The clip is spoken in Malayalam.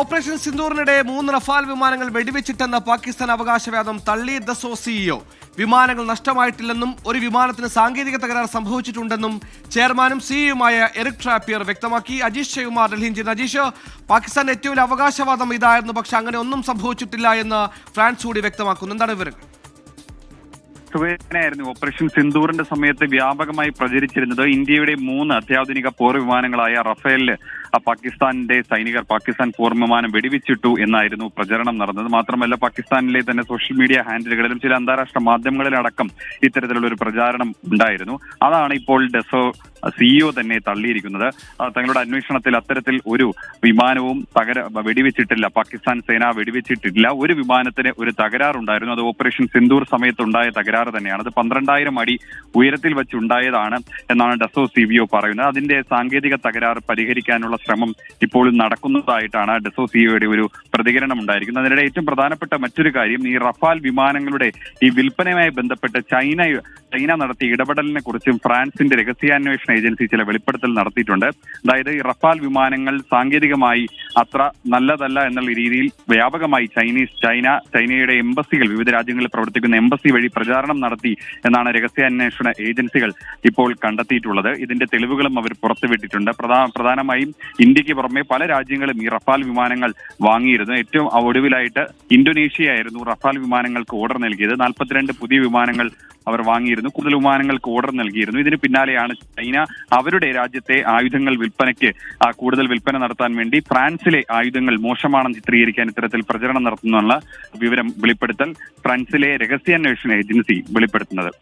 ഓപ്പറേഷൻ സിന്ദൂറിനിടെ 3 റഫാൽ വിമാനങ്ങൾ വെടിവെച്ചിട്ടെന്ന പാകിസ്ഥാൻ അവകാശവാദം തള്ളി ദസോ സിഇഒ. വിമാനങ്ങൾ നഷ്ടമായിട്ടില്ലെന്നും ഒരു വിമാനത്തിന് സാങ്കേതിക തകരാർ സംഭവിച്ചിട്ടുണ്ടെന്നും ചെയർമാനും സിഇഒയുമായ എറിക് ട്രാപ്പിയർ വ്യക്തമാക്കി. അജീഷ് ശിവകുമാർ ഡൽഹിയിൽ ചെയ്യുന്ന. അജീഷ്, പാകിസ്ഥാന്റെ ഏറ്റവും വലിയ അവകാശവാദം ഇതായിരുന്നു, പക്ഷെ അങ്ങനെ ഒന്നും സംഭവിച്ചിട്ടില്ല എന്ന് ഫ്രാൻസ് കൂടി വ്യക്തമാക്കുന്നു. എന്താണ് വിവരങ്ങൾ? ായിരുന്നു ഓപ്പറേഷൻ സിന്ദൂറിന്റെ സമയത്ത് വ്യാപകമായി പ്രചരിച്ചിരുന്നത്. ഇന്ത്യയുടെ 3 അത്യാധുനിക പോർ വിമാനങ്ങളായ റഫേലില് പാകിസ്ഥാന്റെ സൈനികർ പാകിസ്ഥാൻ പോർ വിമാനം വെടിവെച്ചിട്ടു എന്നായിരുന്നു പ്രചരണം നടന്നത്. മാത്രമല്ല, പാകിസ്ഥാനിലെ തന്നെ സോഷ്യൽ മീഡിയ ഹാൻഡിലുകളിലും ചില അന്താരാഷ്ട്ര മാധ്യമങ്ങളിലടക്കം ഇത്തരത്തിലുള്ള ഒരു പ്രചാരണം ഉണ്ടായിരുന്നു. അതാണ് ഇപ്പോൾ ഡസോ സിഇഒ തന്നെ തള്ളിയിരിക്കുന്നത്. തങ്ങളുടെ അന്വേഷണത്തിൽ അത്തരത്തിൽ ഒരു വിമാനവും വെടിവെച്ചിട്ടില്ല, പാകിസ്ഥാൻ സേന വെടിവെച്ചിട്ടില്ല. ഒരു വിമാനത്തിന് ഒരു തകരാറുണ്ടായിരുന്നു. അത് ഓപ്പറേഷൻ സിന്ദൂർ സമയത്തുണ്ടായ തകരാറ് തന്നെയാണ്. അത് 12,000 അടി ഉയരത്തിൽ വെച്ചുണ്ടായതാണ് എന്നാണ് ഡസോ സിഇഒ പറയുന്നത്. അതിന്റെ സാങ്കേതിക തകരാർ പരിഹരിക്കാനുള്ള ശ്രമം ഇപ്പോഴും നടക്കുന്നതായിട്ടാണ് ഡസോ സിഇഒയുടെ ഒരു പ്രതികരണം ഉണ്ടായിരിക്കുന്നത്. അതിനിടെ ഏറ്റവും പ്രധാനപ്പെട്ട മറ്റൊരു കാര്യം, ഈ റഫാൽ വിമാനങ്ങളുടെ ഈ വിൽപ്പനയുമായി ബന്ധപ്പെട്ട് ചൈന നടത്തിയ ഇടപെടലിനെ കുറിച്ചും ഫ്രാൻസിന്റെ രഹസ്യാന്വേഷണ ഏജൻസി ചില വെളിപ്പെടുത്തൽ നടത്തിയിട്ടുണ്ട്. അതായത് ഈ റഫാൽ വിമാനങ്ങൾ സാങ്കേതികമായി അത്ര നല്ലതല്ല എന്നുള്ള രീതിയിൽ വ്യാപകമായി ചൈനയുടെ എംബസികൾ, വിവിധ രാജ്യങ്ങളിൽ പ്രവർത്തിക്കുന്ന എംബസി വഴി പ്രചാരണം നടത്തി എന്നാണ് രഹസ്യാന്വേഷണ ഏജൻസികൾ ഇപ്പോൾ കണ്ടെത്തിയിട്ടുള്ളത്. ഇതിന്റെ തെളിവുകളും അവർ പുറത്തുവിട്ടിട്ടുണ്ട്. പ്രധാനമായും ഇന്ത്യക്ക് പുറമെ പല രാജ്യങ്ങളും ഈ റഫാൽ വിമാനങ്ങൾ വാങ്ങിയിരുന്നു. ഏറ്റവും ഒടുവിലായിട്ട് ഇന്തോനേഷ്യയായിരുന്നു റഫാൽ വിമാനങ്ങൾക്ക് ഓർഡർ നൽകിയത്. 42 പുതിയ വിമാനങ്ങൾ അവർ വാങ്ങിയിരുന്നു. കൂടുതൽ വിമാനങ്ങൾക്ക് ഓർഡർ നൽകിയിരുന്നു. ഇതിന് പിന്നാലെയാണ് ചൈന അവരുടെ രാജ്യത്തെ ആയുധങ്ങൾ കൂടുതൽ വിൽപ്പന നടത്താൻ വേണ്ടി ഫ്രാൻസിലെ ആയുധങ്ങൾ മോശമാണെന്ന് ചിത്രീകരിക്കാൻ ഇത്തരത്തിൽ പ്രചരണം നടത്തുന്നുള്ള വിവരം വെളിപ്പെടുത്തൽ ഫ്രാൻസിലെ രഹസ്യാന്വേഷണ ഏജൻസി വെളിപ്പെടുത്തുന്നത്.